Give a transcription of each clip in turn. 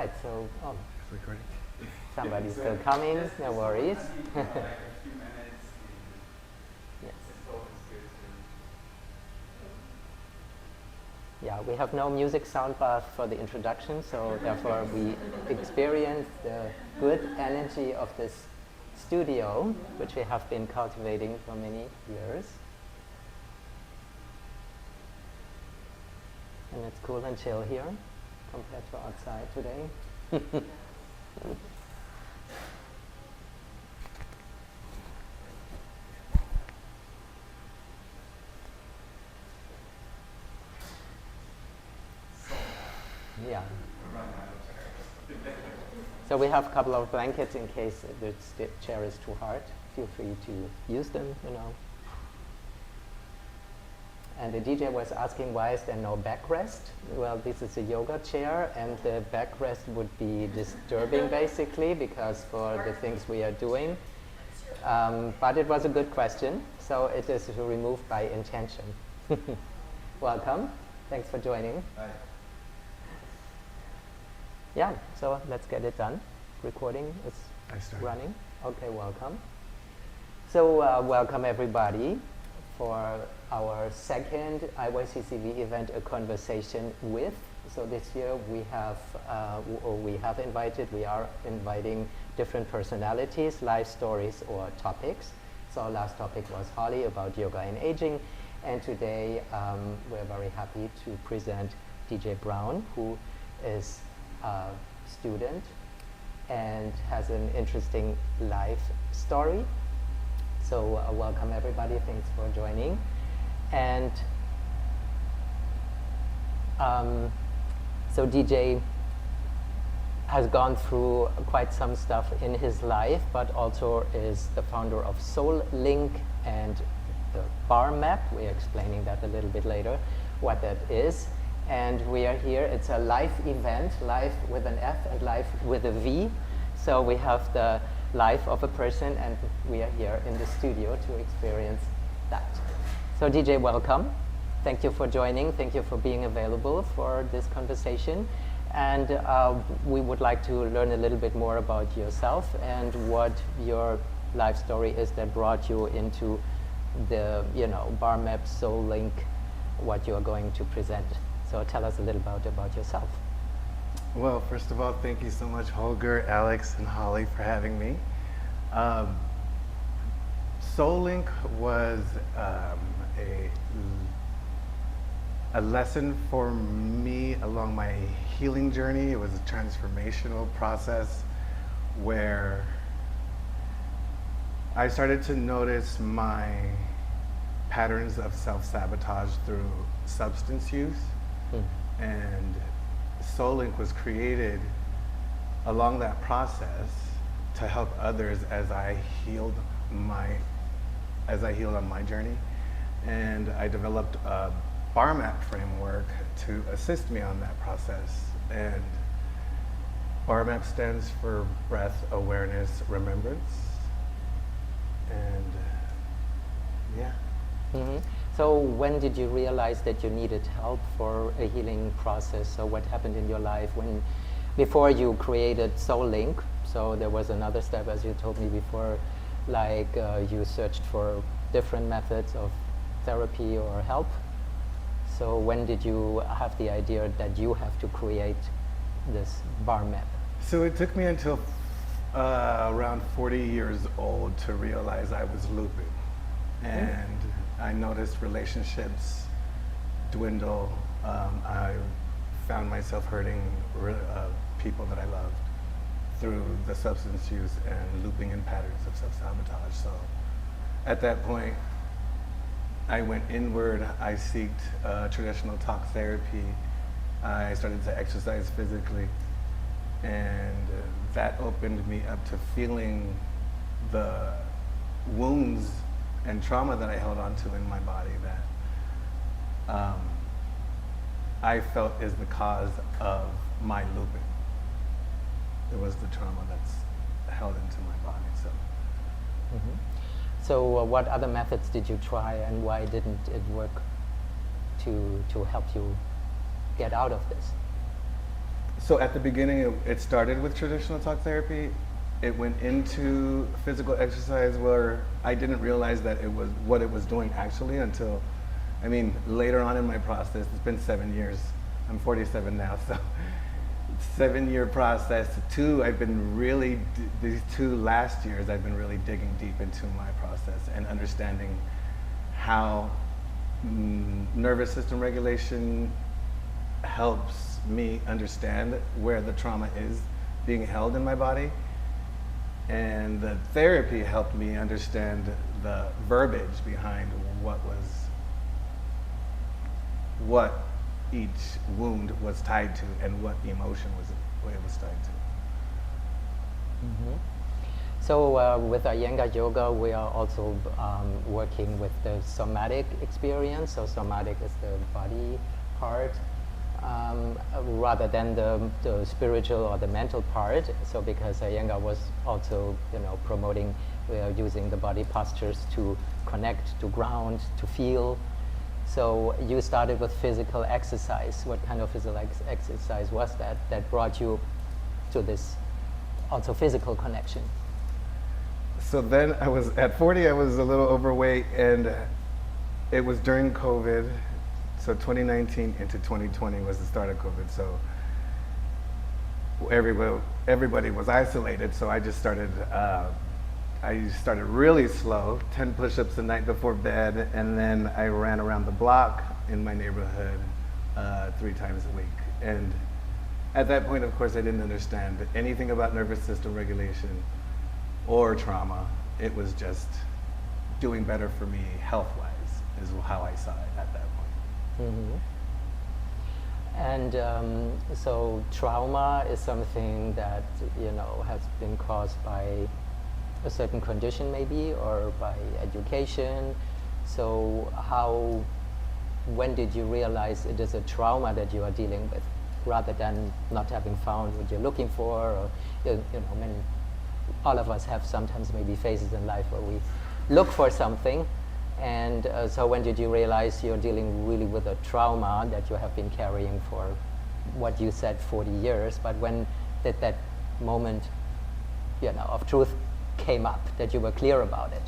right, so somebody's still coming, no worries. Yes. Yeah, we have no music sound bath for the introduction, so therefore we experience the good energy of this studio, which we have been cultivating for many years. And it's cool and chill here compared to outside today. Yeah. So we have a couple of blankets in case the chair is too hard. Feel free to use them, you know. And the DJ was asking, why is there no backrest? Well, this is a yoga chair, and the backrest would be disturbing, basically, because for the things we are doing. But it was a good question, so it is removed by intention. Welcome. Thanks for joining. Hi. Yeah, so let's get it done. Recording is running. Okay, welcome. So welcome everybody for our second IYCCV event, A Conversation With. So this year we are inviting different personalities, life stories or topics. So our last topic was Holly about yoga and aging. And today we're very happy to present DJ Brown, who is a student and has an interesting life story. So welcome everybody, thanks for joining. And so DJ has gone through quite some stuff in his life, but also is the founder of Soul Lynq and the bar map. We're explaining that a little bit later, what that is. And we are here, it's a live event, live with an F and live with a V. So we have the life of a person, and we are here in the studio to experience that. So DJ, welcome. Thank you for joining. Thank you for being available for this conversation. And we would like to learn a little bit more about yourself and what your life story is that brought you into the, bar map, Soul Lynq, what you are going to present. So tell us a little about yourself. Well, first of all, thank you so much, Holger, Alex, and Holly, for having me. Soul Lynq was a lesson for me along my healing journey. It was a transformational process where I started to notice my patterns of self-sabotage through substance use. And Soul Lynq was created along that process to help others as I healed on my journey. And I developed a bar map framework to assist me on that process. And bar map stands for breath, awareness, remembrance. And yeah. Mm-hmm. So when did you realize that you needed help for a healing process? So what happened in your life before you created Soul Lynq? So there was another step, as you told me before, like you searched for different methods of therapy or help. So when did you have the idea that you have to create this bar map? So it took me until around 40 years old to realize I was looping. And I noticed relationships dwindle. I found myself hurting people that I loved through the substance use and looping in patterns of self-sabotage. So at that point, I went inward. I sought traditional talk therapy. I started to exercise physically, and that opened me up to feeling the wounds and trauma that I held onto in my body that I felt is the cause of my looping. It was the trauma that's held into my body. So, So what other methods did you try, and why didn't it work to help you get out of this? So at the beginning, it started with traditional talk therapy. It went into physical exercise where I didn't realize that it was what it was doing actually until, I mean, later on in my process. It's been 7 years. I'm 47 now, so 7-year process. I've been really, these 2 last years, I've been really digging deep into my process and understanding how nervous system regulation helps me understand where the trauma is being held in my body. And the therapy helped me understand the verbiage behind what each wound was tied to and what emotion it was tied to. Mm-hmm. So with Iyengar Yoga, we are also working with the somatic experience. So somatic is the body part, rather than the spiritual or the mental part. So because Iyengar was also, promoting, we are using the body postures to connect, to ground, to feel. So you started with physical exercise. What kind of physical exercise was that brought you to this also physical connection? So then at 40, I was a little overweight, and it was during COVID. So 2019 into 2020 was the start of COVID. So everybody was isolated. So I just started, really slow, 10 push-ups the night before bed. And then I ran around the block in my neighborhood 3 times a week. And at that point, of course, I didn't understand anything about nervous system regulation or trauma. It was just doing better for me health-wise is how I saw it at that point. Mm-hmm. And so trauma is something that, has been caused by a certain condition maybe, or by education. So when did you realize it is a trauma that you are dealing with, rather than not having found what you're looking for? Or, all of us have sometimes maybe phases in life where we look for something. And so when did you realize you're dealing really with a trauma that you have been carrying for, what you said, 40 years? But when did that moment, of truth came up, that you were clear about it?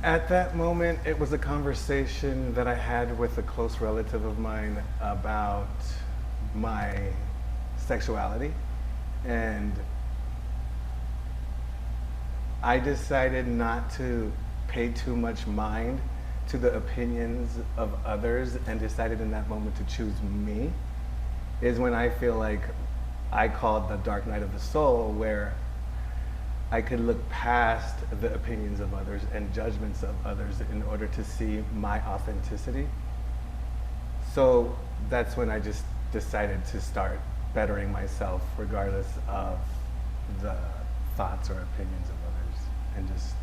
At that moment, it was a conversation that I had with a close relative of mine about my sexuality. And I decided not to pay too much mind to the opinions of others, and decided in that moment to choose me. Is when I feel like I called the dark night of the soul, where I could look past the opinions of others and judgments of others in order to see my authenticity. So that's when I just decided to start bettering myself regardless of the thoughts or opinions of others, and just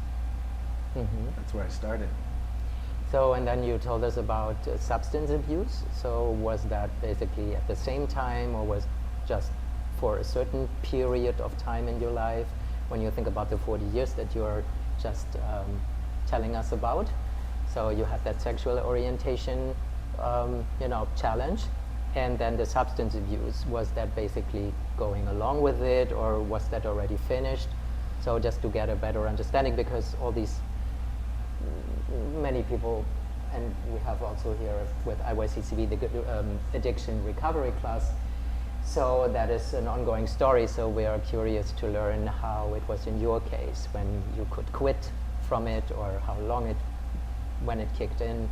that's where I started. So, and then you told us about substance abuse. So was that basically at the same time, or was just for a certain period of time in your life, when you think about the 40 years that you're just telling us about? So you had that sexual orientation challenge. And then the substance abuse, was that basically going along with it, or was that already finished? So just to get a better understanding, because all these, many people, and we have also here with IYCCV the addiction recovery class, so that is an ongoing story. So we are curious to learn how it was in your case, when you could quit from it, or how long when it kicked in.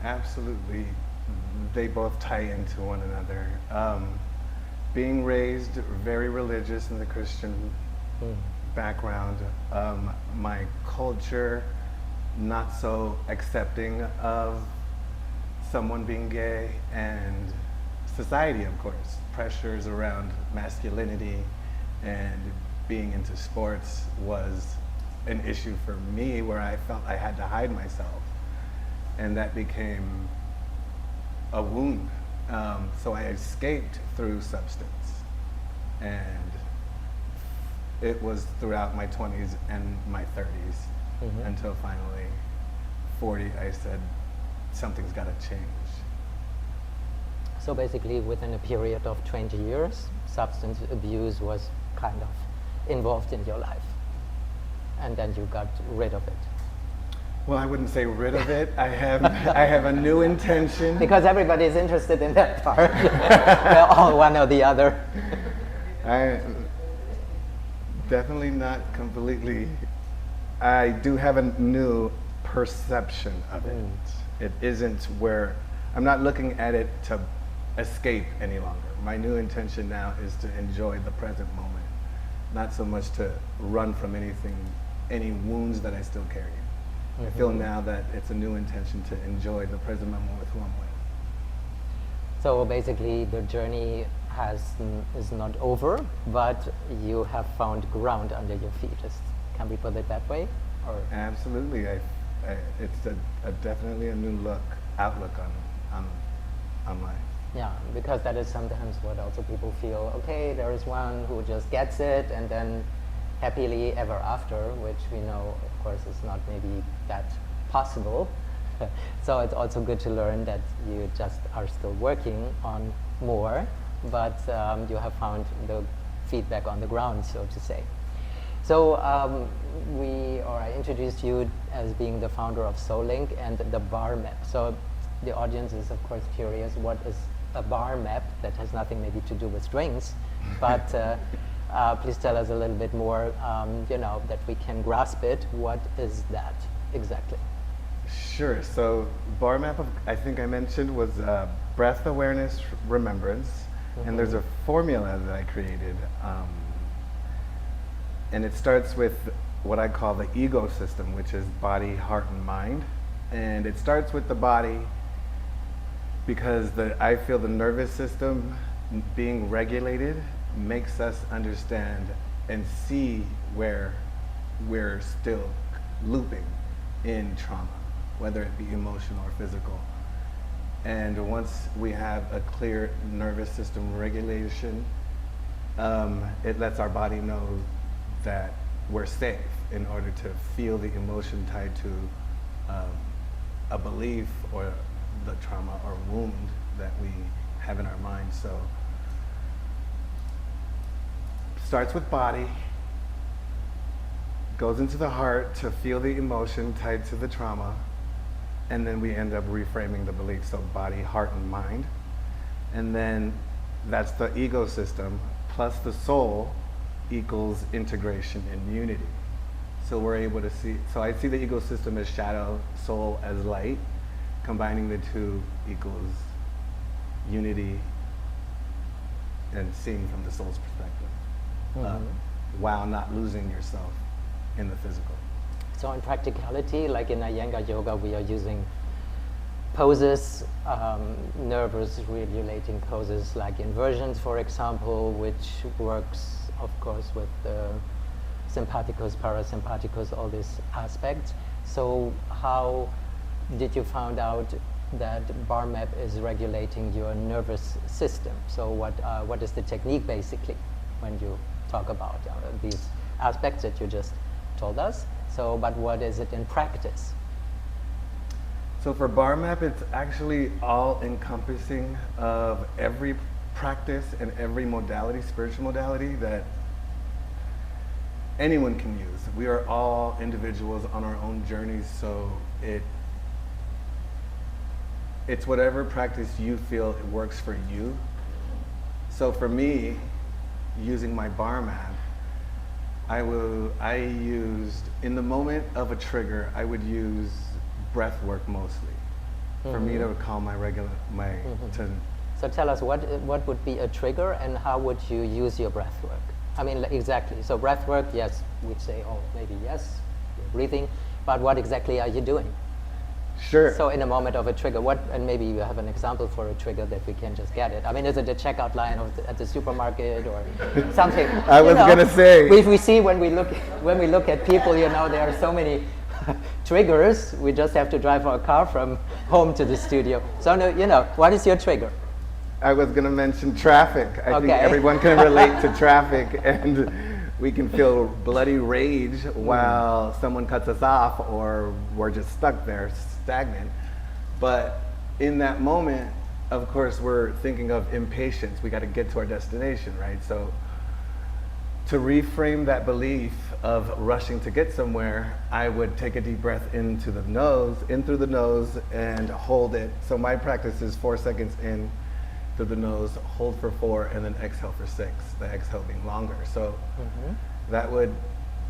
Absolutely. They both tie into one another. Being raised very religious in the Christian background, my culture not so accepting of someone being gay, and society, of course, pressures around masculinity and being into sports was an issue for me, where I felt I had to hide myself, and that became a wound. So I escaped through substance, and it was throughout my 20s and my 30s until finally 40 I said something's got to change. So basically, within a period of 20 years, substance abuse was kind of involved in your life, and then you got rid of it. Well, I wouldn't say rid of it. I have a new intention. Because everybody is interested in that part. We're all one or the other. I definitely not completely. I do have a new perception of it. It isn't where I'm not looking at it to escape any longer. My new intention now is to enjoy the present moment, not so much to run from anything, any wounds that I still carry. I feel now that it's a new intention to enjoy the present moment with who I'm with. So basically, the journey is not over, but you have found ground under your feet. Can we put it that way? Or? Absolutely. It's definitely a new outlook on life. Yeah, because that is sometimes what also people feel. Okay, there is one who just gets it, and then happily ever after, which we know, of course, is not maybe that possible. So it's also good to learn that you just are still working on more, but you have found the feedback on the ground, so to say. So I introduced you as being the founder of Soul Lynq and the bar map. So the audience is of course curious, what is a bar map? That has nothing maybe to do with drinks, but please tell us a little bit more, that we can grasp it. What is that exactly? Sure. So bar map, I think I mentioned, was breath awareness remembrance, and there's a formula that I created, and it starts with what I call the ego system, which is body, heart, and mind. And it starts with the body because I feel the nervous system being regulated makes us understand and see where we're still looping in trauma, whether it be emotional or physical. And once we have a clear nervous system regulation, it lets our body know that we're safe in order to feel the emotion tied to a belief or the trauma or wound that we have in our mind. So starts with body, goes into the heart to feel the emotion tied to the trauma, and then we end up reframing the belief. So body, heart, and mind. And then that's the ego system plus the soul equals integration and unity. So we're able to see, so I see the ego system as shadow, soul as light. Combining the two equals unity and seeing from the soul's perspective, while not losing yourself in the physical. So in practicality, like in Iyengar Yoga, we are using poses, nervous regulating poses like inversions, for example, which works, of course, with the sympathicus, parasympathicus, all these aspects. So how did you find out that bar map is regulating your nervous system? So what is the technique basically when you talk about these aspects that you just told us? So, but what is it in practice? So for bar map, it's actually all encompassing of every practice and every modality, spiritual modality that anyone can use. We are all individuals on our own journeys, so it's whatever practice you feel it works for you. So for me, using my bar map, I used, in the moment of a trigger, I would use breath work mostly. For me to calm So tell us, what would be a trigger and how would you use your breath work? I mean, exactly. So breath work, yes, we'd say, oh, maybe yes, you're breathing, but what exactly are you doing? Sure. So in a moment of a trigger, and maybe you have an example for a trigger that we can just get it. I mean, is it the checkout line at the supermarket or something? I was gonna say. We see when we look at people, there are so many triggers. We just have to drive our car from home to the studio. So what is your trigger? I was gonna mention traffic. I think everyone can relate to traffic, and we can feel bloody rage while someone cuts us off or we're just stuck there, stagnant. But in that moment, of course, we're thinking of impatience. We got to get to our destination, right? So to reframe that belief of rushing to get somewhere, I would take a deep breath in through the nose, and hold it. So my practice is 4 seconds in through the nose, hold for 4, and then exhale for 6, the exhale being longer. So that would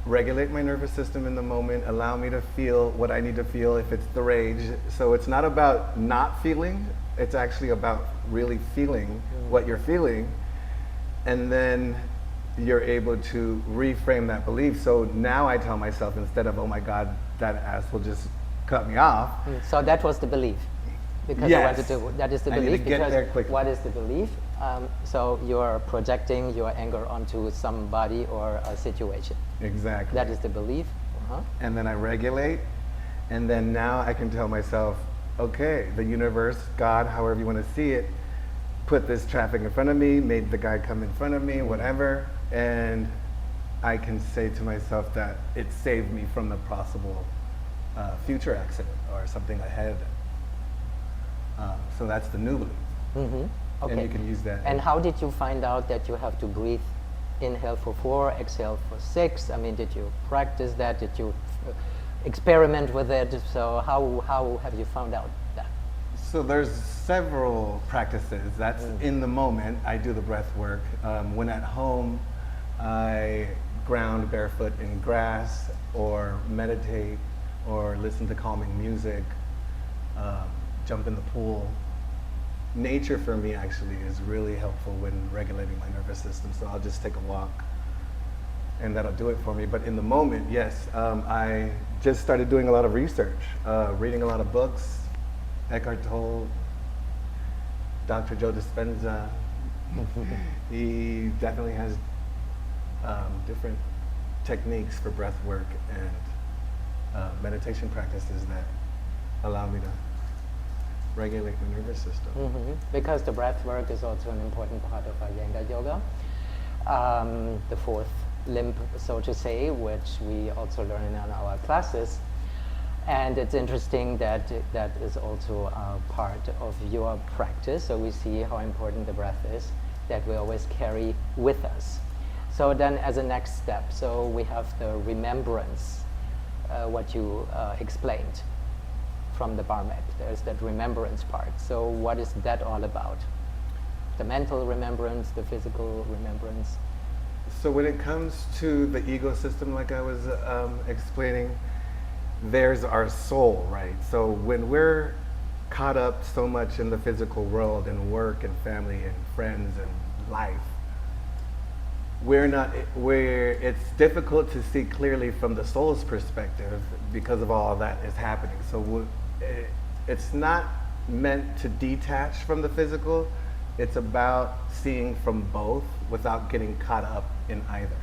regulate my nervous system in the moment, allow me to feel what I need to feel if it's the rage. So it's not about not feeling, it's actually about really feeling what you're feeling. And then you're able to reframe that belief. So now I tell myself, instead of, oh my God, that ass will just cut me off. So that was the belief. Because Yes. I wanted to, that is the I need belief. to get because there quickly. what is the belief? So you're projecting your anger onto somebody or a situation. Exactly. That is the belief. And then I regulate, and then now I can tell myself, okay, the universe, God, however you want to see it, put this traffic in front of me, made the guy come in front of me, whatever, and I can say to myself that it saved me from the possible future accident or something ahead. So that's the new belief. Okay. And you can use that. And how did you find out that you have to breathe, inhale for 4, exhale for 6? I mean, did you practice that? Did you experiment with it? So how have you found out that? So there's several practices. That's in the moment. I do the breath work. When at home, I ground barefoot in grass, or meditate, or listen to calming music, jump in the pool. Nature for me actually is really helpful when regulating my nervous system. So I'll just take a walk, and that'll do it for me. But in the moment, yes, I just started doing a lot of research, reading a lot of books. Eckhart Tolle, Dr. Joe Dispenza. He definitely has different techniques for breath work and meditation practices that allow me to regulate my nervous system. Because the breath work is also an important part of Iyengar Yoga. The fourth limb, so to say, which we also learn in our classes. And it's interesting that that is also a part of your practice. So we see how important the breath is, that we always carry with us. So then as a next step, so we have the remembrance, what you explained from the bar map. There's that remembrance part. So what is that all about? The mental remembrance, the physical remembrance? So when it comes to the ego system, like I was explaining, there's our soul, right? So when we're caught up so much in the physical world and work and family and friends and life, it's difficult to see clearly from the soul's perspective because of all that is happening. So it's not meant to detach from the physical. It's about seeing from both without getting caught up in either.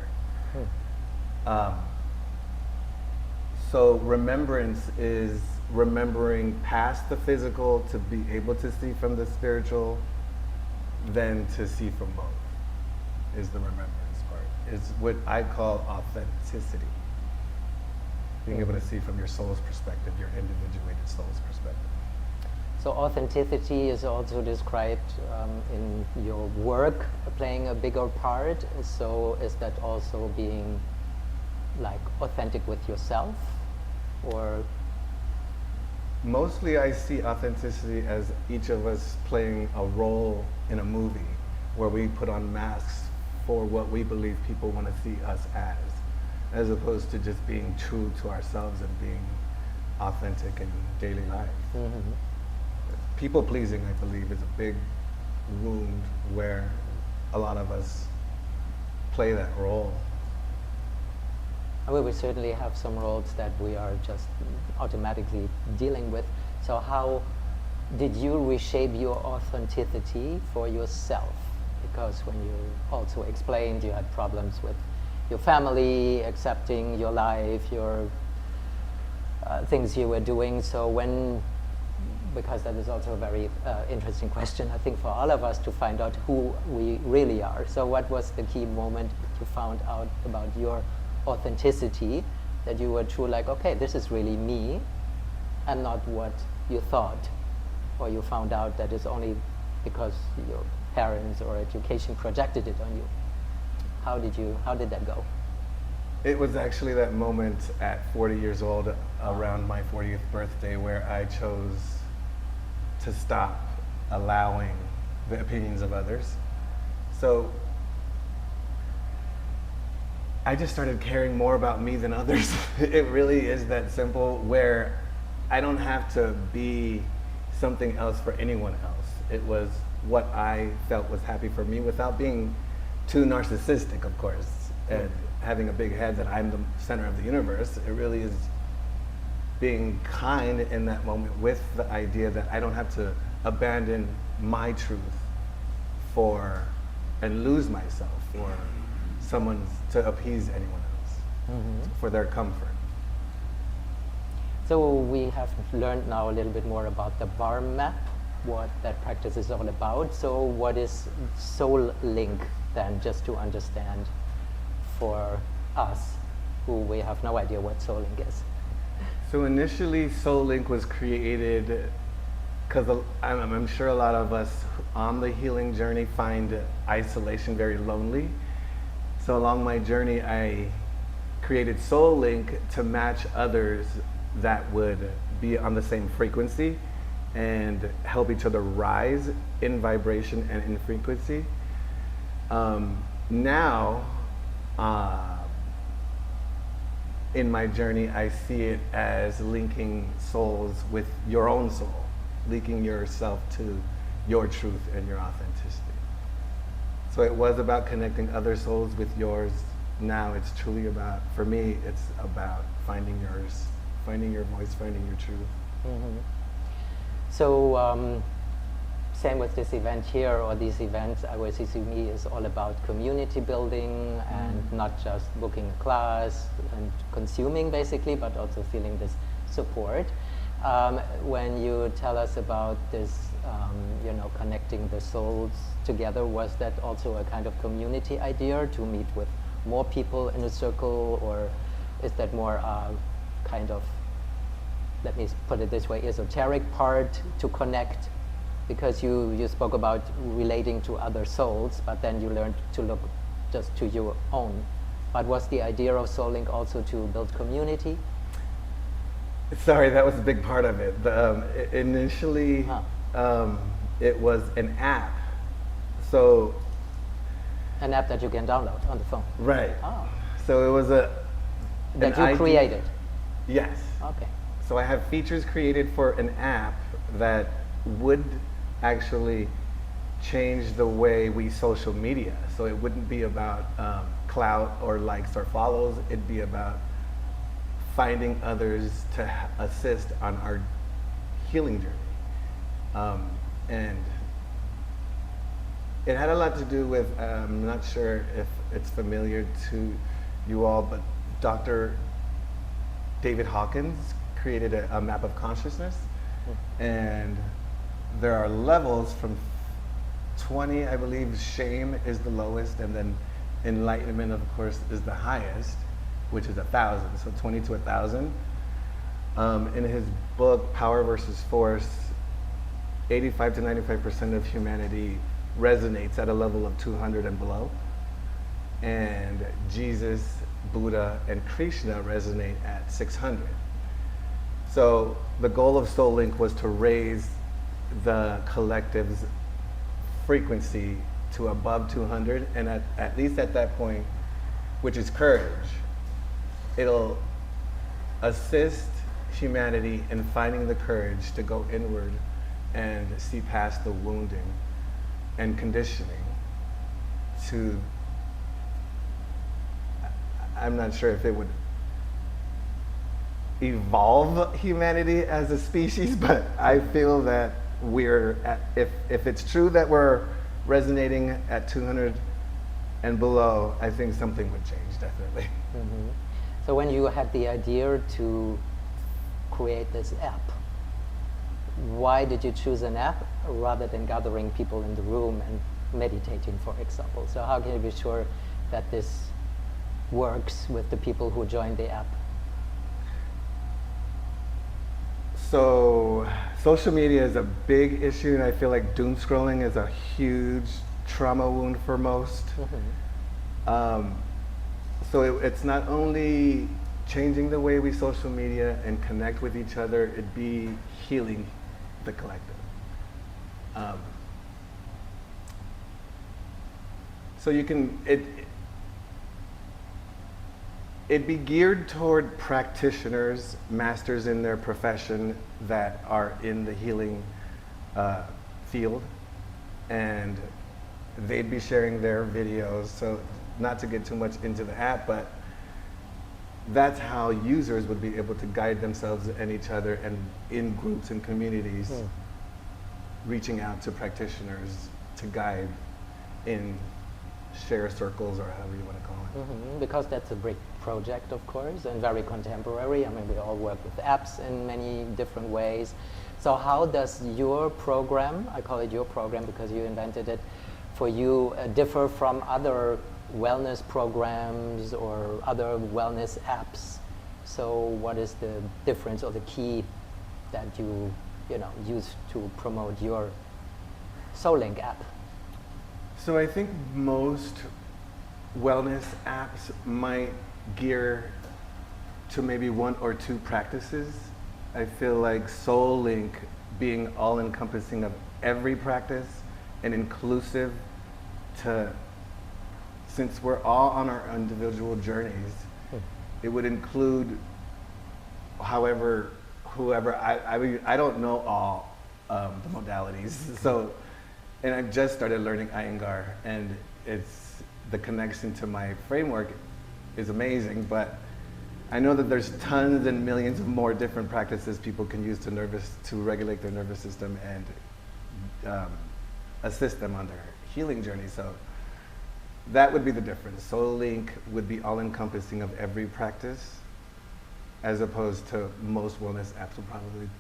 So remembrance is remembering past the physical to be able to see from the spiritual, then to see from both is the remembrance part. It's what I call authenticity. Being able to see from your soul's perspective, your individuated soul's perspective. So authenticity is also described in your work, playing a bigger part. So is that also being like authentic with yourself, or? Mostly I see authenticity as each of us playing a role in a movie where we put on masks for what we believe people want to see us as opposed to just being true to ourselves and being authentic in daily life. People pleasing, I believe, is a big wound where a lot of us play that role. We certainly have some roles that we are just automatically dealing with. So how did you reshape your authenticity for yourself? Because when you also explained you had problems with your family, accepting your life, your things you were doing. So because that is also a very interesting question, I think, for all of us to find out who we really are. So what was the key moment you found out about your authenticity, that you were true, like, okay, this is really me and not what you thought, or you found out that is only because your parents or education projected it on you? How did that go? It was actually that moment at 40 years old, around my 40th birthday, where I chose to stop allowing the opinions of others. So I just started caring more about me than others. It really is that simple, where I don't have to be something else for anyone else. It was what I felt was happy for me, without being too narcissistic, of course, and having a big head that I'm the center of the universe. It really is being kind in that moment, with the idea that I don't have to abandon my truth and lose myself for to appease anyone else, for their comfort. So we have learned now a little bit more about the bar map, what that practice is all about. So what is Soul Lynq then, just to understand for us who we have no idea what Soul Lynq is? So initially, Soul Lynq was created because I'm sure a lot of us on the healing journey find isolation very lonely. So along my journey, I created Soul Lynq to match others that would be on the same frequency and help each other rise in vibration and in frequency. Now, in my journey, I see it as linking souls with your own soul, linking yourself to your truth and your authenticity. So it was about connecting other souls with yours. Now it's truly about, for me, it's about finding yours, finding your voice, finding your truth. Mm-hmm. So same with this event here, or these events, IYCCV is all about community building and not just booking a class and consuming basically, but also feeling this support. When you tell us about this, connecting the souls together, was that also a kind of community idea to meet with more people in a circle, or is that more kind of, let me put it this way, esoteric part to connect? Because you spoke about relating to other souls, but then you learned to look just to your own. But was the idea of Soul Lynq also to build community? Sorry, that was a big part of it. Initially, it was an app. So an app that you can download on the phone. Right. Oh. So it was that you created. Yes. Okay. So I have features created for an app that would actually change the way we social media. So it wouldn't be about clout or likes or follows. It'd be about finding others to assist on our healing journey. And it had a lot to do with, I'm not sure if it's familiar to you all, but Dr. David Hawkins created a map of consciousness. And there are levels from 20, I believe shame is the lowest, and then enlightenment, of course, is the highest, which is 1,000, so 20 to 1,000. In his book, Power versus Force, 85 to 95% of humanity resonates at a level of 200 and below. And Jesus, Buddha, and Krishna resonate at 600. So the goal of Soul Lynq was to raise the collective's frequency to above 200, and at least at that point, which is courage, it'll assist humanity in finding the courage to go inward and see past the wounding and conditioning to, I'm not sure if it would evolve humanity as a species, but I feel that we're at, if it's true that we're resonating at 200 and below, I think something would change, definitely. Mm-hmm. So when you had the idea to create this app, why did you choose an app rather than gathering people in the room and meditating, for example? So how can you be sure that this works with the people who join the app? So social media is a big issue, and I feel like doom scrolling is a huge trauma wound for most. So it's not only changing the way we social media and connect with each other, it'd be healing the collective. So you can, it'd be geared toward practitioners, masters in their profession that are in the healing field, and they'd be sharing their videos. So not to get too much into the app, but that's how users would be able to guide themselves and each other, and in groups and communities, reaching out to practitioners to guide in share circles, or however you want to call it. Because that's a big project, of course, and very contemporary. I mean, we all work with apps in many different ways. So how does your program, I call it your program because you invented it, for you differ from other wellness programs or other wellness apps? So what is the difference or the key that you use to promote your Soul Lynq app? So I think most wellness apps might gear to maybe one or two practices. I feel like Soul Lynq, being all-encompassing of every practice and inclusive to, since we're all on our individual journeys, it would include whoever, I don't know all the modalities. So, and I've just started learning Iyengar, and it's, the connection to my framework is amazing, but I know that there's tons and millions of more different practices people can use to regulate their nervous system and assist them on their healing journey. So that would be the difference. Soul Lynq would be all-encompassing of every practice, as opposed to most wellness apps will probably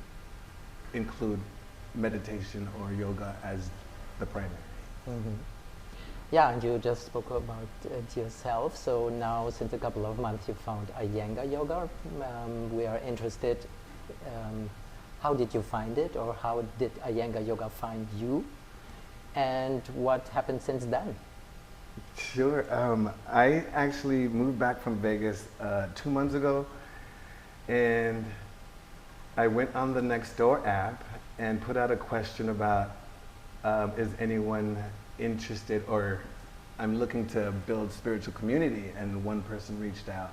include meditation or yoga as the primary. Yeah, and you just spoke about it yourself. So now, since a couple of months, you found Iyengar Yoga. We are interested, how did you find it, or how did Iyengar Yoga find you? And what happened since then? Sure. I actually moved back from Vegas 2 months ago, and I went on the Nextdoor app and put out a question about is anyone interested, or I'm looking to build spiritual community, and one person reached out,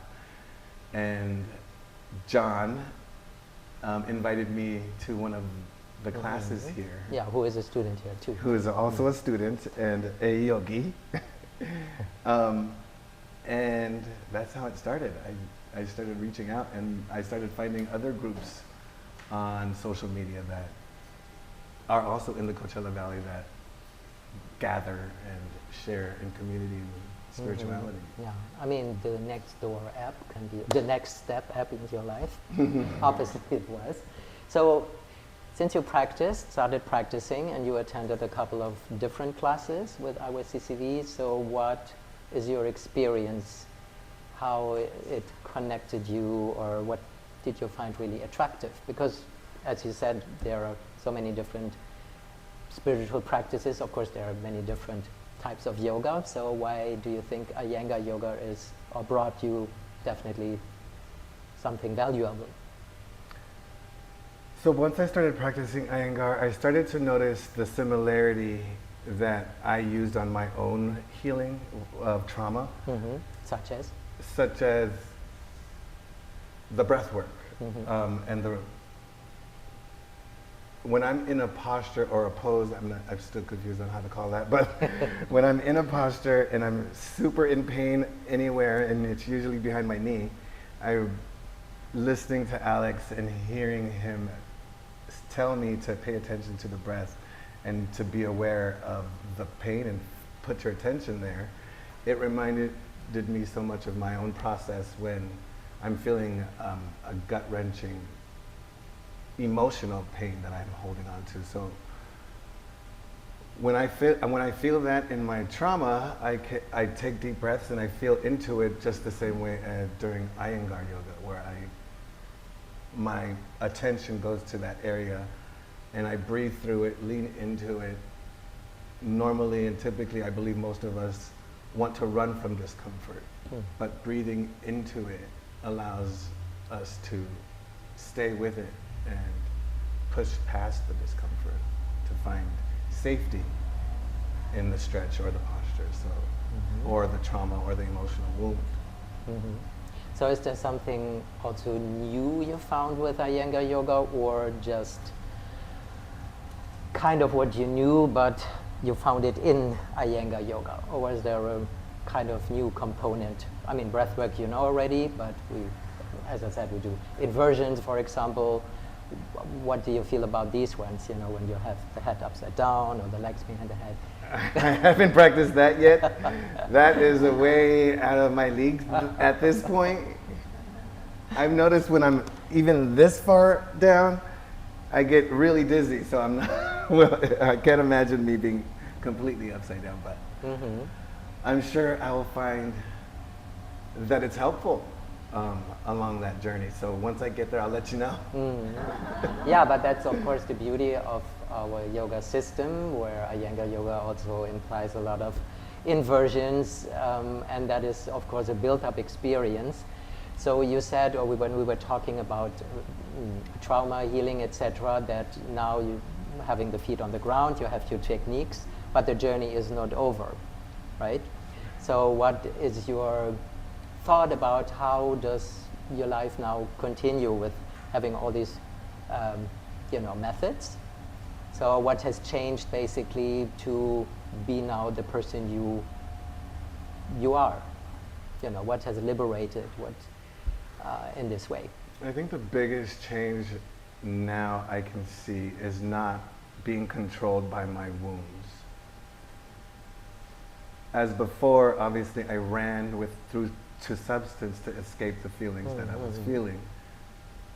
and John invited me to one of the classes here. Yeah, who is a student here too. Who is also a student and a yogi. And that's how it started. I started reaching out, and I started finding other groups on social media that are also in the Coachella Valley that gather and share in community and spirituality. Yeah, I mean, the Nextdoor app can be the next step app in your life. Obviously it was. So since you started practicing, and you attended a couple of different classes with IYCCV, so what is your experience? How it connected you, or what did you find really attractive? Because, as you said, there are so many different spiritual practices. Of course, there are many different types of yoga. So why do you think Iyengar Yoga brought you definitely something valuable? So once I started practicing Iyengar, I started to notice the similarity that I used on my own healing of trauma. Such as the breath work. And when I'm in a posture or a pose, I'm still confused on how to call that, but when I'm in a posture and I'm super in pain anywhere, and it's usually behind my knee, I'm listening to Alex and hearing him tell me to pay attention to the breath and to be aware of the pain and put your attention there. It reminded me so much of my own process when I'm feeling a gut-wrenching emotional pain that I'm holding on to. So when I feel that in my trauma, I take deep breaths and I feel into it just the same way during Iyengar Yoga, where my attention goes to that area and I breathe through it, lean into it. Normally and typically, I believe most of us want to run from discomfort, but breathing into it allows us to stay with it and push past the discomfort to find safety in the stretch or the posture, or the trauma or the emotional wound. So is there something also new you found with Iyengar Yoga, or just kind of what you knew but you found it in Iyengar Yoga? Or was there a kind of new component? I mean, breathwork you know already, but we, as I said, we do inversions, for example. What do you feel about these ones, you know, when you have the head upside down or the legs behind the head? I haven't practiced that yet. That is a way out of my league at this point. I've noticed when I'm even this far down, I get really dizzy, so I'm not, well, I can't imagine me being completely upside down, but I'm sure I will find that it's helpful along that journey. So once I get there, I'll let you know. Yeah, but that's of course the beauty of our yoga system, where Iyengar Yoga also implies a lot of inversions, and that is of course a built-up experience. So you said, or when we were talking about trauma healing, etc., that now you having the feet on the ground, you have your techniques, but the journey is not over, right? So what is your thought about how does your life now continue with having all these, methods? So what has changed basically to be now the person you are? You know, what has liberated? What in this way? I think the biggest change now I can see is not being controlled by my wounds. As before, obviously, I ran to substance to escape the feelings that I was feeling.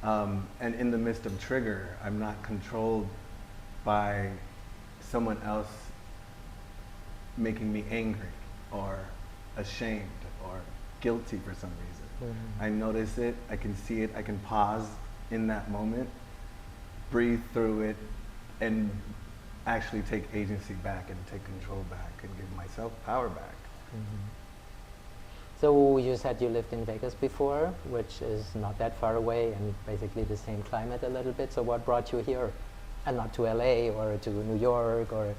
And in the midst of trigger, I'm not controlled by someone else making me angry or ashamed or guilty for some reason. I notice it, I can see it, I can pause in that moment, breathe through it, and actually take agency back and take control back and give myself power back. So you said you lived in Vegas before, which is not that far away and basically the same climate a little bit. So what brought you here and not to LA or to New York? Or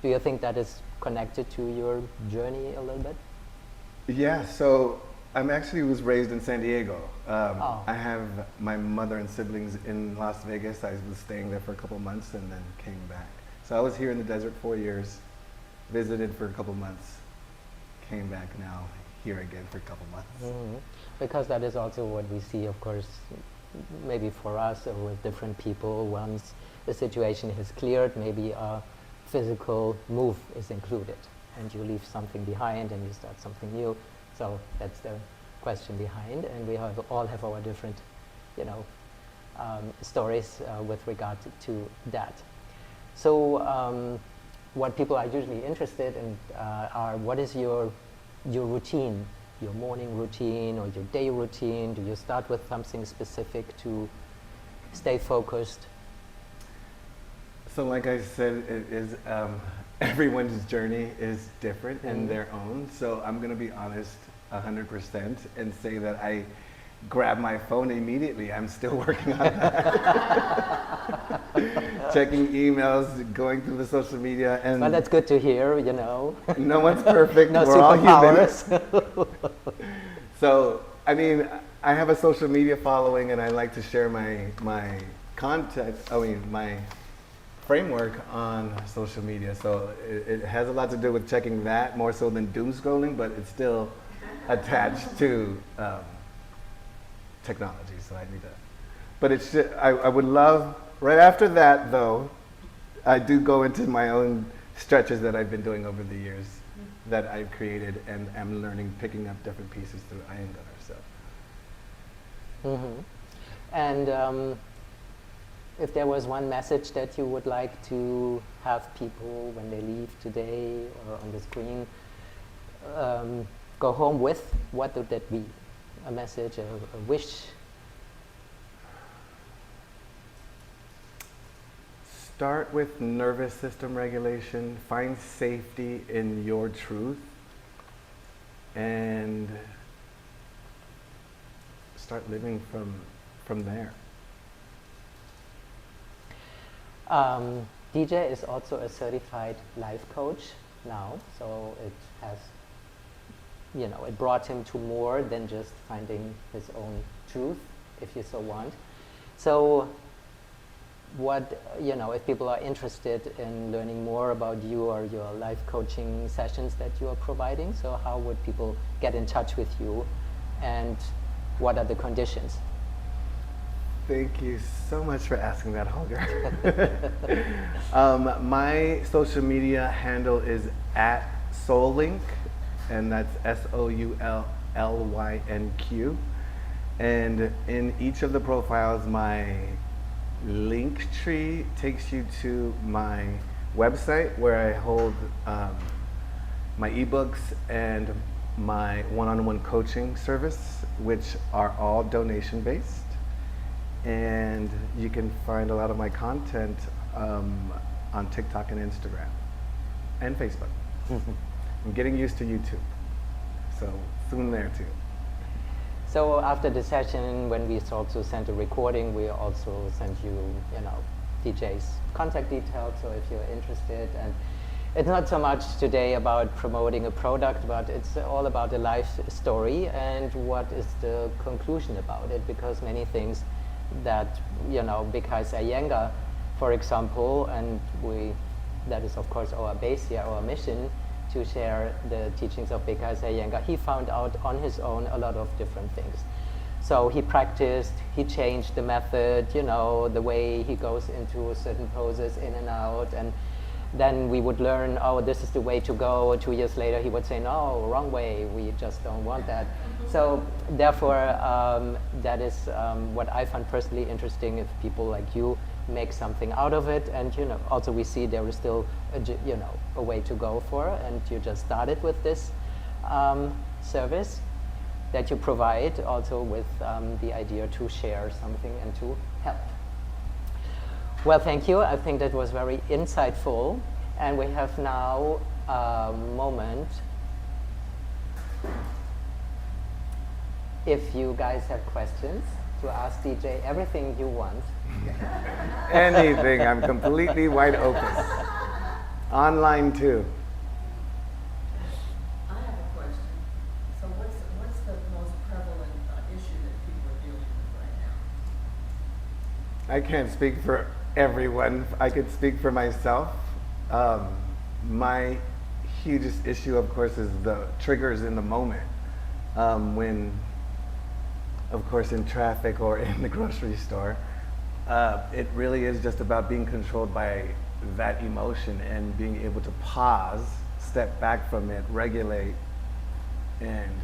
do you think that is connected to your journey a little bit? Yeah, so I actually was raised in San Diego. I have my mother and siblings in Las Vegas. I was staying there for a couple months and then came back. So I was here in the desert 4 years, visited for a couple months, came back now, here again for a couple months. Because that is also what we see, of course, maybe for us or with different people. Once the situation is cleared, maybe a physical move is included and you leave something behind and you start something new. So that's the question behind, and we all have our different, stories with regard to that. So what people are usually interested in are, what is your routine, your morning routine or your day routine? Do you start with something specific to stay focused? So like I said, it is, everyone's journey is different and their own. So I'm going to be honest 100% and say that I grab my phone immediately. I'm still working on that. Checking emails, going through the social media. And well, that's good to hear, you know. No one's perfect. No We're all superpowers. human. So, I mean, I have a social media following and I like to share my content, my framework on social media. So it has a lot to do with checking that more so than doom scrolling, but it's still attached to technology, so I need to. But it's I would love, right after that though, I do go into my own stretches that I've been doing over the years that I've created, and I'm learning, picking up different pieces through Iyengar. So. And if there was one message that you would like to have people when they leave today or on the screen go home with, what would that be? A message, a wish? start with nervous system regulation, find safety in your truth, and start living from there. DJ is also a certified life coach now, so it has, it brought him to more than just finding his own truth, if you so want. So what, if people are interested in learning more about you or your life coaching sessions that you are providing, so how would people get in touch with you, and what are the conditions? Thank you so much for asking that, Holger. My social media handle is at Soul Lynq, and that's SOULLYNQ. And in each of the profiles, my link tree takes you to my website where I hold my ebooks and my one-on-one coaching service, which are all donation-based. And you can find a lot of my content on TikTok and Instagram and Facebook. I'm getting used to YouTube, so soon there too. So after the session, when we also sent a recording, we also sent you, DJ's contact details, so if you're interested. And it's not so much today about promoting a product, but it's all about a life story and what is the conclusion about it, because many things that, because Iyengar, for example, and that is of course our base here, our mission, to share the teachings of Bhikkhu Iyengar. He found out on his own a lot of different things. So he practiced, he changed the method, the way he goes into certain poses in and out, and then we would learn, oh, this is the way to go. 2 years later, he would say, no, wrong way, we just don't want that. So therefore, that is what I find personally interesting, if people like you make something out of it, and also we see there is still a way to go for, and you just started with this service that you provide, also with the idea to share something and to help. Well, thank you. I think that was very insightful, and we have now a moment. If you guys have questions, to ask DJ everything you want. Anything, I'm completely wide open. Online too. I have a question. So what's the most prevalent issue that people are dealing with right now? I can't speak for everyone. I could speak for myself. My hugest issue, of course, is the triggers in the moment. When, of course, in traffic or in the grocery store, it really is just about being controlled by that emotion and being able to pause, step back from it, regulate, and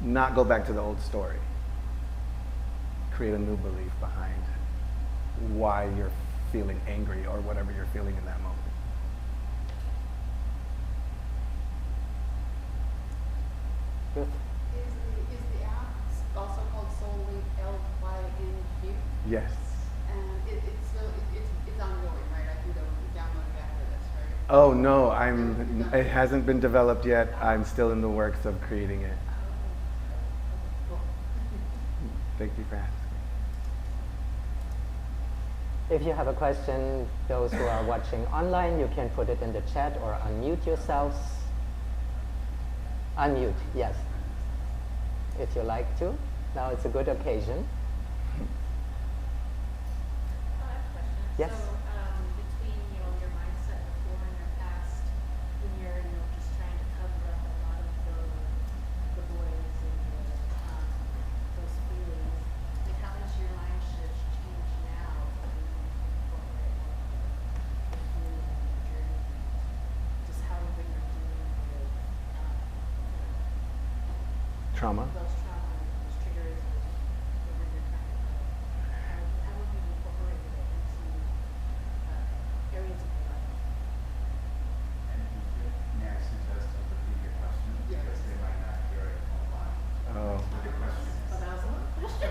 not go back to the old story. Create a new belief behind why you're feeling angry or whatever you're feeling in that moment. Good. Is the app also called Soul Lynq, LYNQ? Yes. And it's ongoing, right? I can go download it after this, right? Oh no, it hasn't been developed yet. I'm still in the works of creating it. Cool. Thank you for asking. If you have a question, those who are watching online, you can put it in the chat or unmute yourselves. Unmute, yes. If you like to. Now it's a good occasion. I have a question. Yes. So between your mindset before and your past, when you're just trying to cover up a lot of the voids and those feelings, like how has your mind shift changed now when you incorporate into your journey? Just how you're dealing with Trauma. those trauma, those triggers, whatever you're trying to how have you incorporated it into areas of your life? May I suggest to repeat your question because they might not hear it online. Oh. Your question So that was one question.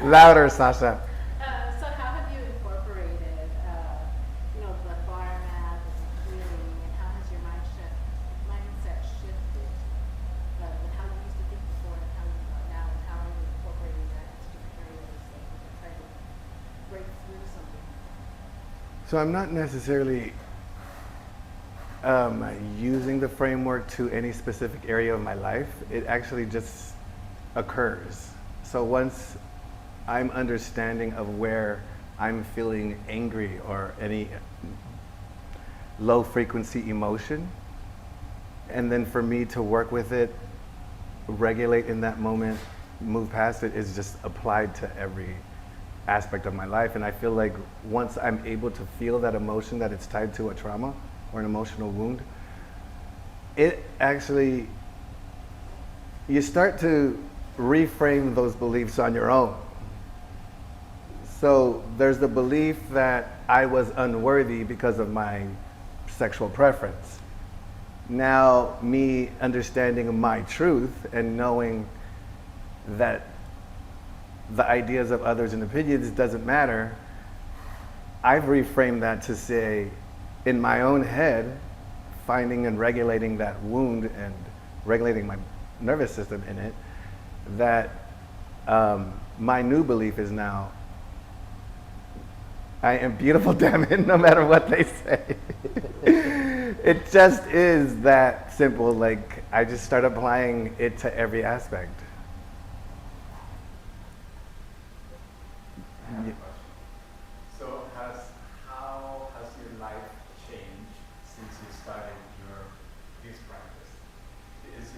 Louder, Sasha. So how have you So I'm not necessarily using the framework to any specific area of my life. It actually just occurs. So once I'm understanding of where I'm feeling angry or any low frequency emotion, and then for me to work with it, regulate in that moment, move past it, is just applied to every aspect of my life. And I feel like once I'm able to feel that emotion, that it's tied to a trauma or an emotional wound, it actually, you start to reframe those beliefs on your own. So there's the belief that I was unworthy because of my sexual preference. Now, me understanding my truth and knowing that the ideas of others and opinions doesn't matter, I've reframed that to say, in my own head, finding and regulating that wound and regulating my nervous system in it, that my new belief is now, I am beautiful, damn it, no matter what they say. It just is that simple. Like, I just start applying it to every aspect. I have a question. So how has your life changed since you started this practice? Does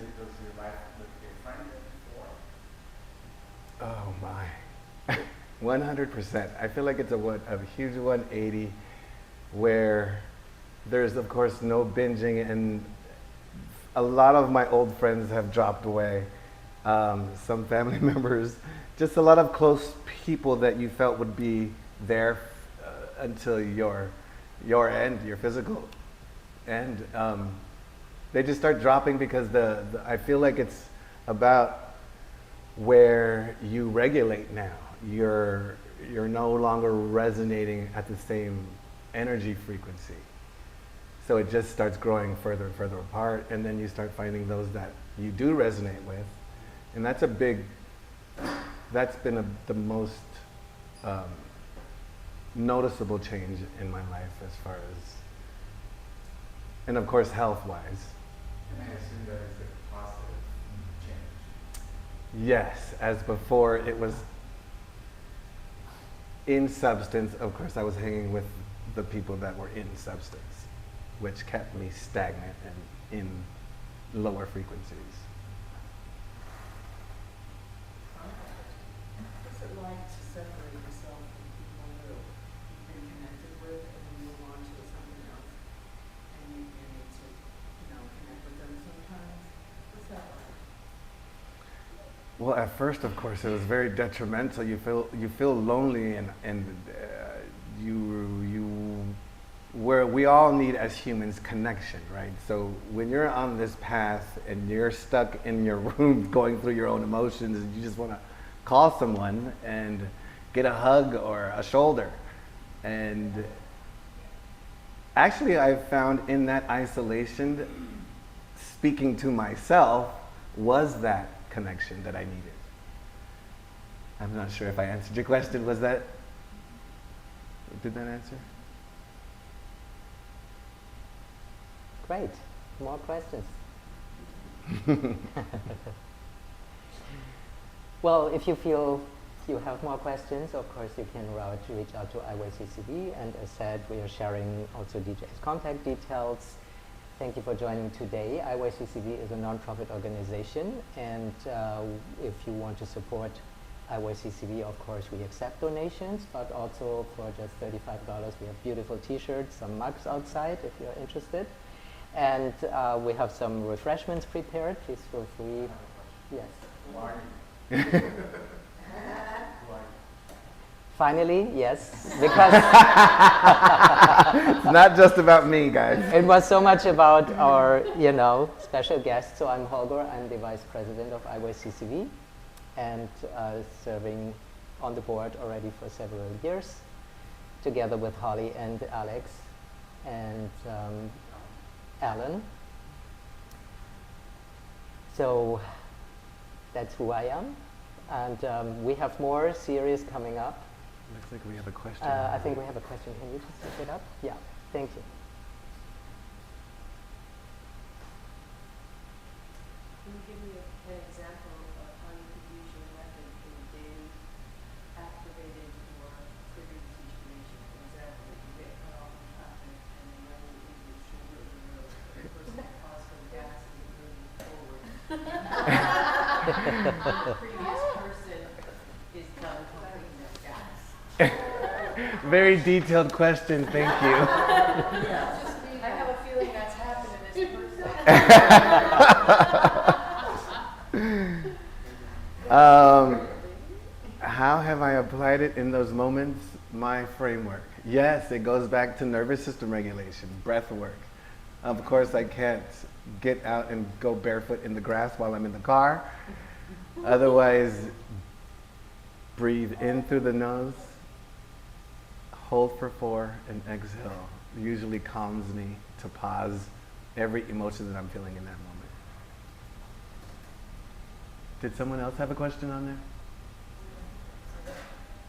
your life look different than before? Oh my. 100%. I feel like it's a huge 180 where there's of course no binging, and a lot of my old friends have dropped away. Some family members, just a lot of close people that you felt would be there until your end, your physical end. They just start dropping because I feel like it's about where you regulate now. You're no longer resonating at the same energy frequency. So it just starts growing further and further apart, and then you start finding those that you do resonate with. And that's been the most noticeable change in my life as far as, and of course health-wise. And I assume that is a positive change. Yes, as before it was in substance. Of course I was hanging with the people that were in substance, which kept me stagnant and in lower frequencies. What's it like to separate yourself from people that you've been connected with and then move on to something else? And you need to, connect with them sometimes? What's that like? Well, at first, of course, it was very detrimental. You feel lonely, and where we all need as humans connection, right? So when you're on this path and you're stuck in your room going through your own emotions, and you just want to call someone and get a hug or a shoulder. And actually, I found in that isolation, speaking to myself was that connection that I needed. I'm not sure if I answered your question. Did that answer? Great. More questions? Well, if you feel you have more questions, of course you can reach out to IYCCV, and as said, we are sharing also DJ's contact details. Thank you for joining today. IYCCV is a non-profit organization, and if you want to support IYCCV, of course we accept donations, but also for just $35 we have beautiful t-shirts, some mugs outside if you're interested. And we have some refreshments prepared. Please feel free. Yes. Who are you? Finally, yes, because It's not just about me, guys. it was so much about our, special guest. So I'm Holger. I'm the vice president of IYCCV, and serving on the board already for several years, together with Holly and Alex and Alan. So that's who I am, and we have more series coming up Looks like we have a question. I think we have a question. Can you just pick it up? Yeah, thank you. Can you give me an example of how you could use your method in a daily activated or triggered situation? For example, if you get cut off in traffic and you're running into the shoulder of the road, the person that paused for gas is moving forward. The previous person is done completing their gas. Very detailed question, thank you. I have a feeling that's happened to this person. How have I applied it in those moments? My framework. Yes, it goes back to nervous system regulation, breath work. Of course, I can't get out and go barefoot in the grass while I'm in the car. Otherwise, breathe in through the nose, hold for 4, and exhale. Usually calms me to pause every emotion that I'm feeling in that moment. Did someone else have a question on there?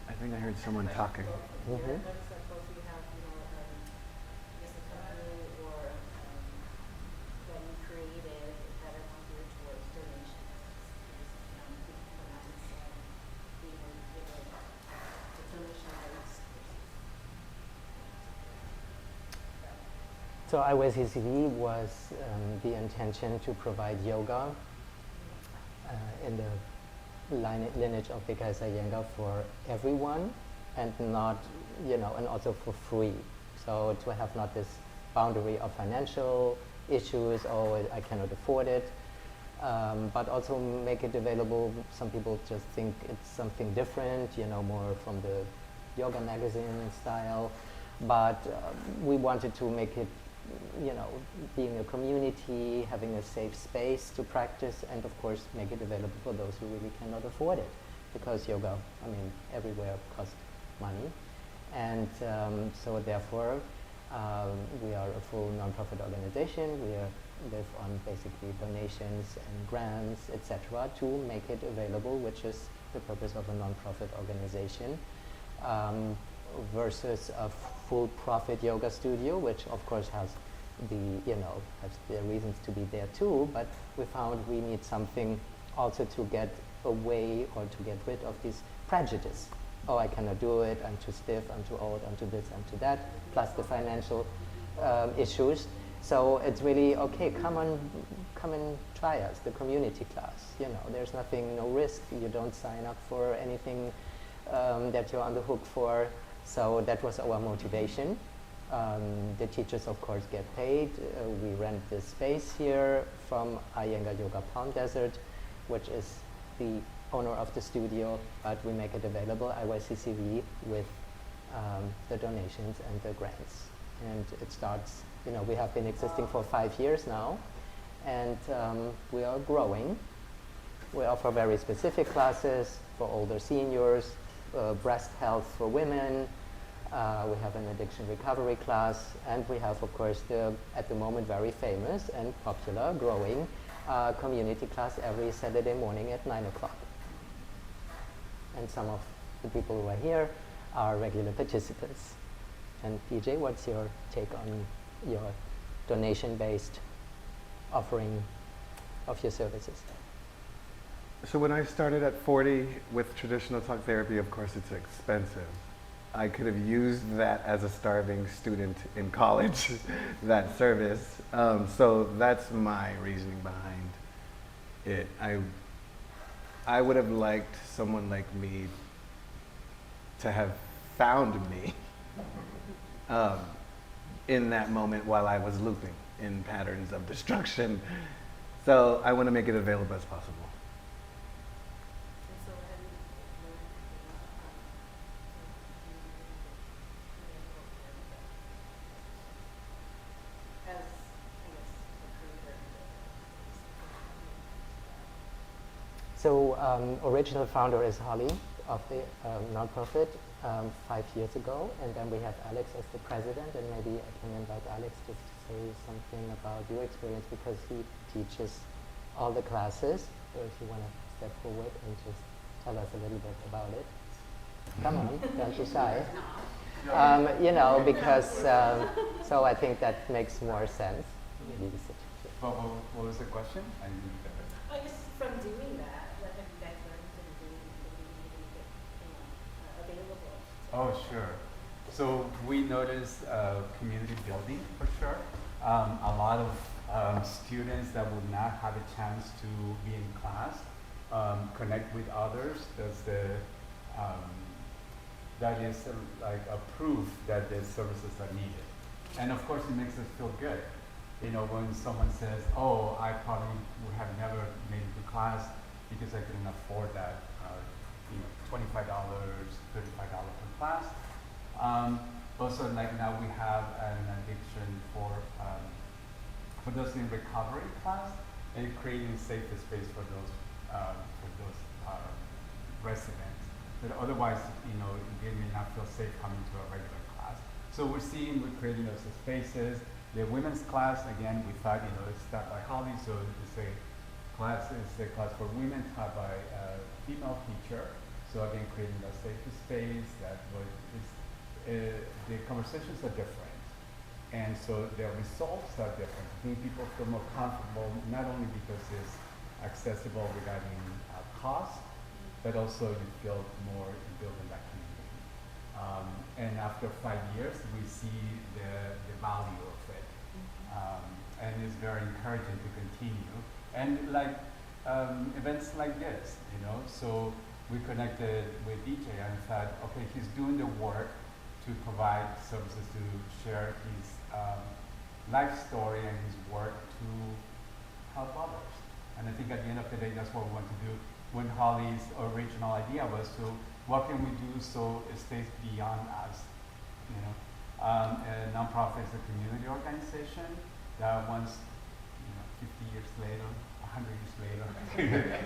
I think I heard someone talking. Yeah, I noticed that both of you have, I guess a company or that you created that are more geared towards donations. People come out and say, the donation rates So IYCCV was the intention to provide yoga in the lineage of IYCCC Iyengar for everyone, and not, and also for free. So to have not this boundary of financial issues, oh, I cannot afford it, but also make it available. Some people just think it's something different, more from the yoga magazine style, but we wanted to make it, being a community, having a safe space to practice, and of course make it available for those who really cannot afford it, because yoga, everywhere costs money. And so therefore we are a full non-profit organization. We live on basically donations and grants, etc., to make it available, which is the purpose of a non-profit organization, versus a full profit yoga studio, which of course has the reasons to be there too, but we found we need something also to get away or to get rid of these prejudice. Oh, I cannot do it, I'm too stiff, I'm too old, I'm too this, I'm too that, plus the financial issues. So it's really, okay, come and try us, the community class. There's nothing, no risk, you don't sign up for anything that you're on the hook for. So that was our motivation. The teachers, of course, get paid. We rent this space here from Iyengar Yoga Palm Desert, which is the owner of the studio, but we make it available, IYCCV, with the donations and the grants. And it starts, we have been existing for 5 years now, and we are growing. We offer very specific classes for older seniors, breast health for women. We have an addiction recovery class, and we have, of course, at the moment very famous and popular, growing community class every Saturday morning at 9 o'clock. And some of the people who are here are regular participants. And PJ, what's your take on your donation-based offering of your services? So when I started at 40 with traditional talk therapy, of course it's expensive. I could have used that as a starving student in college, that service. So that's my reasoning behind it. I would have liked someone like me to have found me in that moment while I was looping in patterns of destruction. So I want to make it available as possible. And so have you as, I guess, a creator? So original founder is Holly of the nonprofit 5 years ago, and then we have Alex as the president, and maybe I can invite Alex just to say something about your experience, because he teaches all the classes. So if you want to step forward and just tell us a little bit about it. Come on, don't be shy. Not. You know, because, so I think that makes more sense. Maybe you sit here. What was the question? I didn't get it. I guess from doing that, what have you guys learned from doing available? Oh, sure. So we noticed community building for sure. A lot of students that would not have a chance to be in class connect with others. That is like a proof that the services are needed. And of course, it makes us feel good. You know, when someone says, "Oh, I probably would have never made it to class because I couldn't afford that." $25, $35 per class. Also, like now we have an addiction for those in recovery class, and creating a safer space for those residents that otherwise, they may not feel safe coming to a regular class. So we're creating those spaces. The women's class, again, we thought, it's taught by Holly, so it's a class for women taught by a female teacher. So again, creating a safer space the conversations are different. And so the results are different. I think people feel more comfortable, not only because it's accessible regarding cost, but also you feel more building that community. And after 5 years, we see the value of it. And it's very encouraging to continue. And like events like this, so we connected with DJ and thought, okay, he's doing the work to provide services to share his life story and his work to help others. And I think at the end of the day, that's what we want to do. When Holly's original idea was to, what can we do so it stays beyond us? A nonprofit is a community organization that once, 50 years later, 100 years later,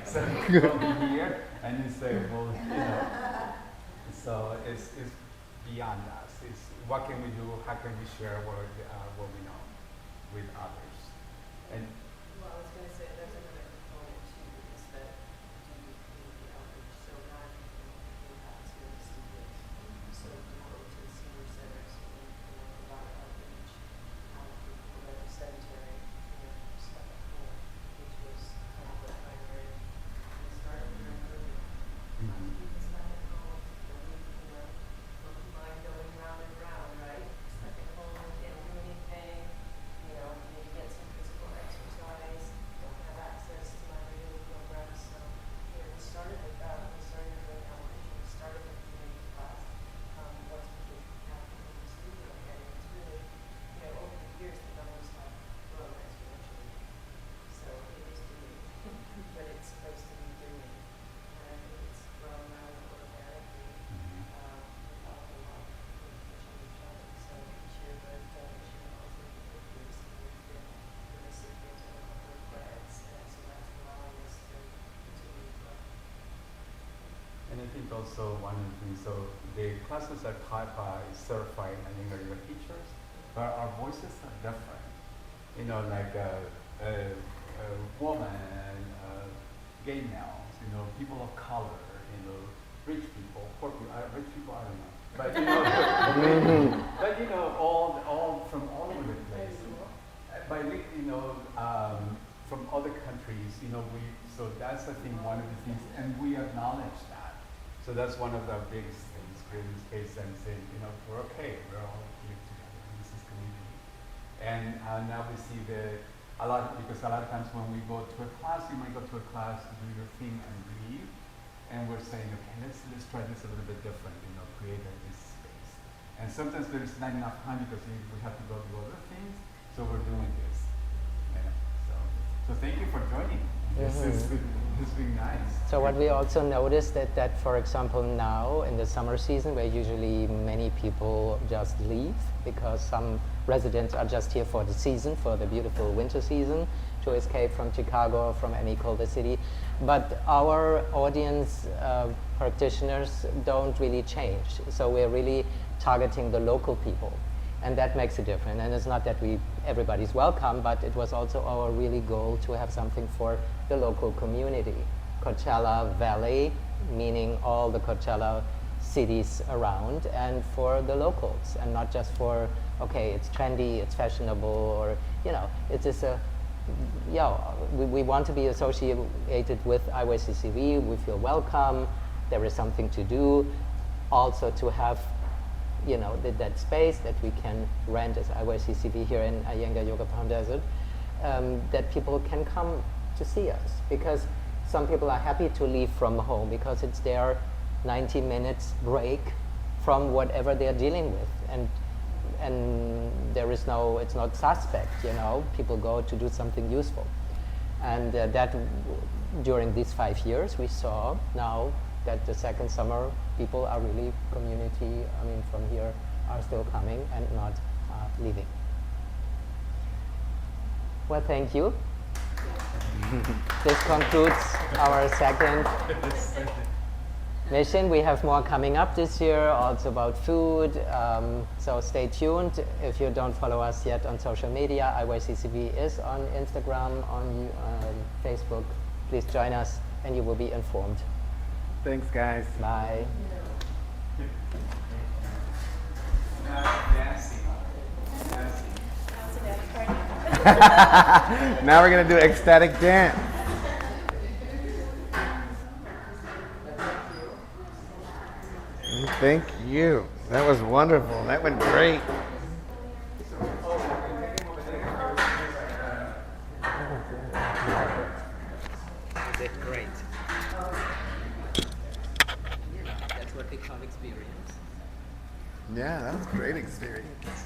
so we'll be here and you say, well, so it's beyond us. It's what can we do? How can we share what we know with others? And Well, I was going to say, there's another component too, is that do community outreach. So not everything happens here in the studios. So we go to the senior centers and a lot of outreach. We go to the cemetery, stuff at home, which was kind of the primary. We started very early. Keep the stuff at home, don't mind going round and round, right? Stuck at home, can't do anything, maybe get some physical exercise, don't have access to my regular programs. So, we started with that. We started doing outreach. We started with community class. Once we got in the studio again, it's really, over the years, the numbers have grown exponentially. So it is doing, but it's supposed to be doing. And I think it's grown out organically. Without a lot of pushing each other. So each year the donation also increased. We've been the recipients of a couple of grants, and so that's allowing us to continue to grow. And I think also one of the things, so the classes are taught by certified Iyengar Yoga teachers, but our voices are different. Like a woman, gay males, people of color, rich people, poor people, rich people, I don't know. But, all from all over the place. From other countries, so that's I think one of the things, and we acknowledge that. So that's one of the biggest things, creating space and saying, we're okay, we're all here together, and this is community. And now we see because a lot of times when we go to a class, you might go to a class, do your thing and leave, and we're saying, okay, let's try this a little bit different, create this space. And sometimes there's not enough time because we have to go do other things, so we're doing this. So thank you for joining. It's been nice. So what we also noticed that, for example, now in the summer season, where usually many people just leave because some residents are just here for the season, for the beautiful winter season, to escape from Chicago or from any colder city. But our audience practitioners don't really change. So we're really targeting the local people. And that makes a difference. And it's not that everybody's welcome, but it was also our really goal to have something for the local community. Coachella Valley, meaning all the Coachella cities around and for the locals, and not just for, okay, it's trendy, it's fashionable, or, you know, it is a, yeah, we want to be associated with IYCCV, we feel welcome, there is something to do, also to have, you know, that space that we can rent as IYCCV here in Iyengar Yoga Palm Desert, that people can come to see us, because some people are happy to leave from home because it's their 90 minutes break from whatever they're dealing with, and there is no, it's not suspect, you know, people go to do something useful. And that during these 5 years we saw now that the second summer people are really community, I mean from here, are still coming and not leaving. Well, thank you. This concludes our second mission. We have more coming up this year, also about food, so stay tuned. If you don't follow us yet on social media, IYCCV is on Instagram, on Facebook. Please join us and you will be informed. Thanks, guys. Bye. Now we're gonna do ecstatic dance. Thank you. That was wonderful. That went great. You did great. That's what we call experience. Yeah, that was a great experience.